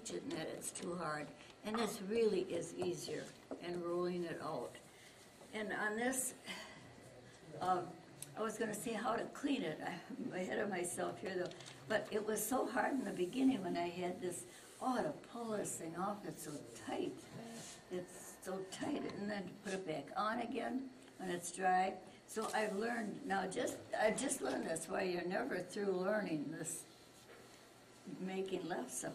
teach it and that it's too hard. And this really is easier, and rolling it out. And on this, I was going to say how to clean it. I'm ahead of myself here, though. But it was so hard in the beginning when I had this, to pull this thing off, it's so tight. It's so tight, and then put it back on again when it's dry. So I've learned, I just learned this, why you're never through learning this, making lefse.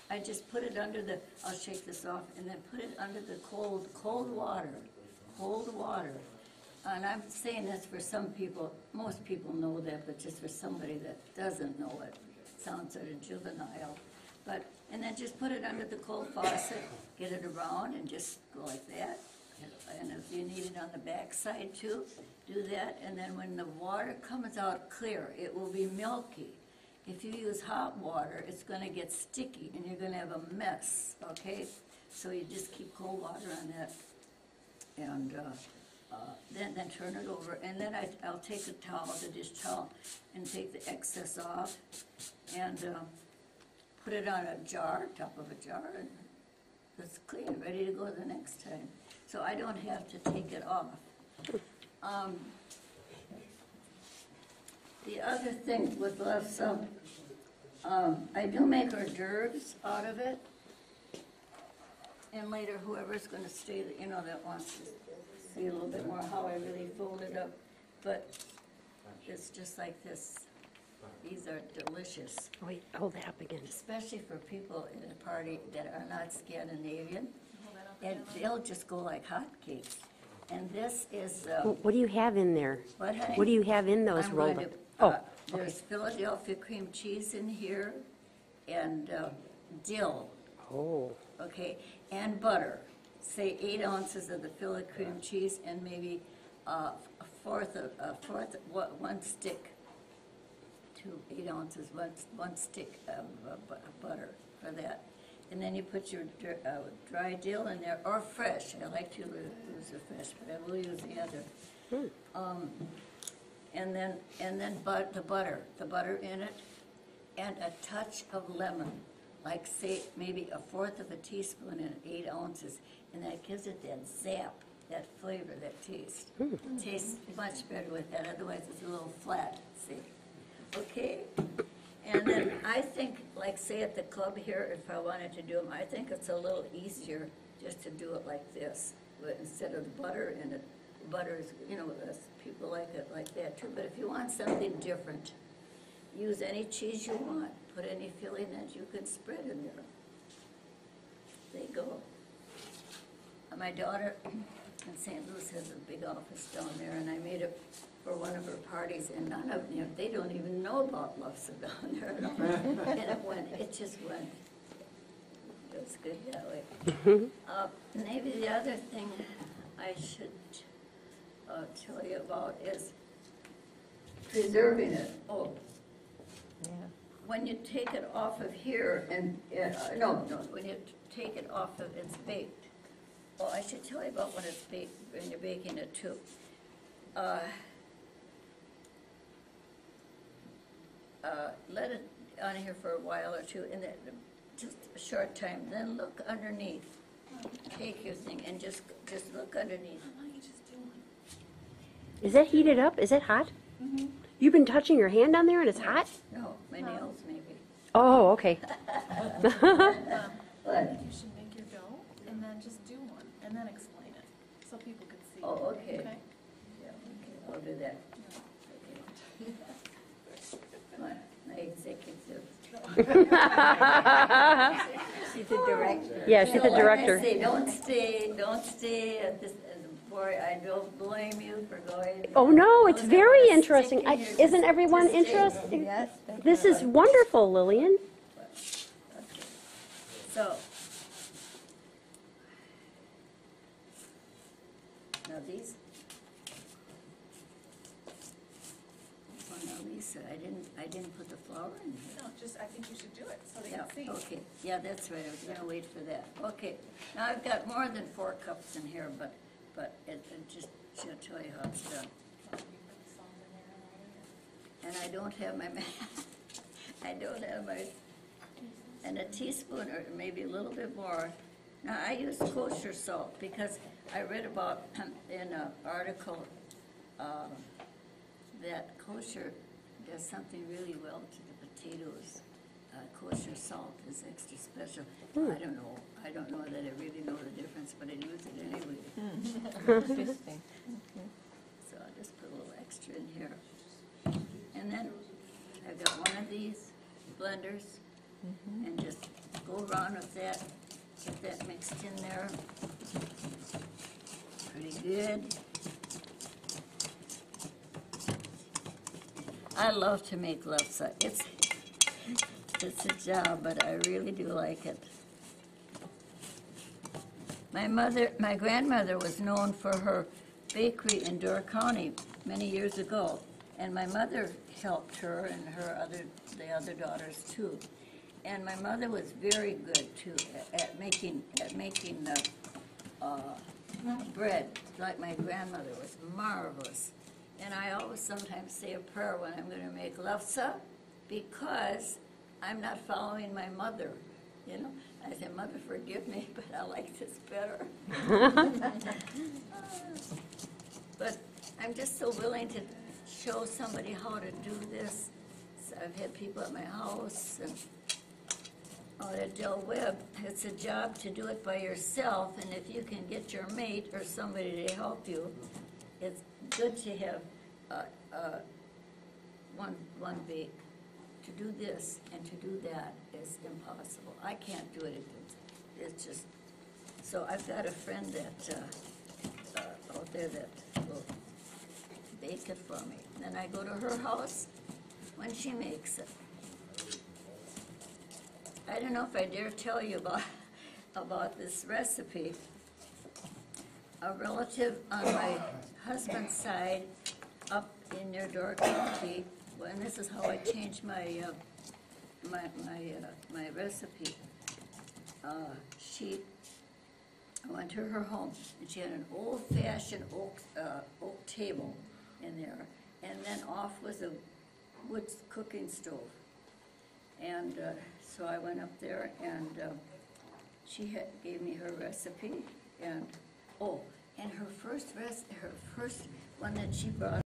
I just put it under the, I'll shake this off, and then put it under the cold water. And I'm saying this for some people, most people know that, but just for somebody that doesn't know it, sounds sort of juvenile. And then just put it under the cold faucet, get it around, and just go like that. And if you need it on the back side too, do that. And then when the water comes out clear, it will be milky. If you use hot water, it's going to get sticky, and you're going to have a mess, okay? So you just keep cold water on that, and then turn it over. And then I'll take a towel, the dish towel, and take the excess off, and put it on a jar, top of a jar, and it's clean, ready to go the next time. So I don't have to take it off. The other thing with lefse, I do make hors d'oeuvres out of it. And later, whoever's going to stay, that wants to see a little bit more how I really fold it up. But it's just like this. These are delicious. Wait, hold that up again. Especially for people in a party that are not Scandinavian. And they'll just go like hotcakes. And this is... what do you have in there? What, honey? What do you have in those rolled up? There's Philadelphia cream cheese in here, and dill. Oh. Okay, and butter. Say 8 ounces of the Philly cream cheese, and maybe one stick. 8 ounces, one stick of butter for that. And then you put your dry dill in there, or fresh. I like to use the fresh, but I will use the other. And then the butter in it, and a touch of lemon, like say maybe 1/4 of a teaspoon in 8 ounces, and that gives it that zap, that flavor, that taste. It tastes much better with that. Otherwise, it's a little flat. See, okay. And then I think, like say at the club here, if I wanted to do them, I think it's a little easier just to do it like this, but instead of the butter in it. Butter is, people like it like that too. But if you want something different, use any cheese you want. Put any filling that you can spread in there. There you go. My daughter in St. Louis has a big office down there, and I made it for one of her parties, and none of them, they don't even know about lefse down there. And it just went. It was good that way. Maybe the other thing I should tell you about is preserving it. Oh, yeah. When you take it off of here, and when you take it off of it's baked. Oh, I should tell you about when it's baked, when you're baking it too. Let it on here for a while or two, and then just a short time. Then look underneath. Take your thing and just look underneath. Is that heated up? Is it hot? Mm-hmm. You've been touching your hand on there and it's hot? No, my nails maybe. Oh, okay. You should make your dough and then just do one and then explain it so people can see. Oh, okay. Okay? Yeah, okay, I'll do that. Okay. My executive. She's the director. Yeah, she's the director. Like I say, don't stay at this. Boy, I don't blame you for going. Oh no, it's very interesting. Isn't everyone interested? Yes. This is wonderful, Lillian. Okay. So, now these. Oh no, Lisa, I didn't put the flour in here. No, I think you should do it so they Yeah, can see. okay. Yeah, that's right. I was going to wait for that. Okay. Now I've got more than 4 cups in here, but it just should tell you how it's done. And I don't have my and a teaspoon or maybe a little bit more. Now, I use kosher salt because I read about in an article that kosher does something really well to the potatoes. Kosher salt is extra special. I don't know. I don't know that I really know the difference, but I use it anyway. Interesting. So I'll just put a little extra in here. And then I've got one of these blenders and just go around with that, get that mixed in there. Pretty good. I love to make lefse. It's a job, but I really do like it. My grandmother was known for her bakery in Door County many years ago, and my mother helped her and the other daughters too. And my mother was very good too at making bread, like my grandmother was marvelous. And I always sometimes say a prayer when I'm going to make lefse, because I'm not following my mother, you know. I say, Mother, forgive me, but I like this better. But I'm just so willing to show somebody how to do this. So I've had people at my house and at Del Webb. It's a job to do it by yourself, and if you can get your mate or somebody to help you, it's good to have one bake. To do this and to do that is impossible. I can't do it. It's just, so I've got a friend that out there that will bake it for me. Then I go to her house when she makes it. I don't know if I dare tell you about this recipe. A relative on my husband's side up in near Door County, and this is how I changed my my recipe. I went to her home, and she had an old-fashioned oak table in there, and then off was a wood cooking stove. And so I went up there, and she gave me her recipe, and her first one that she brought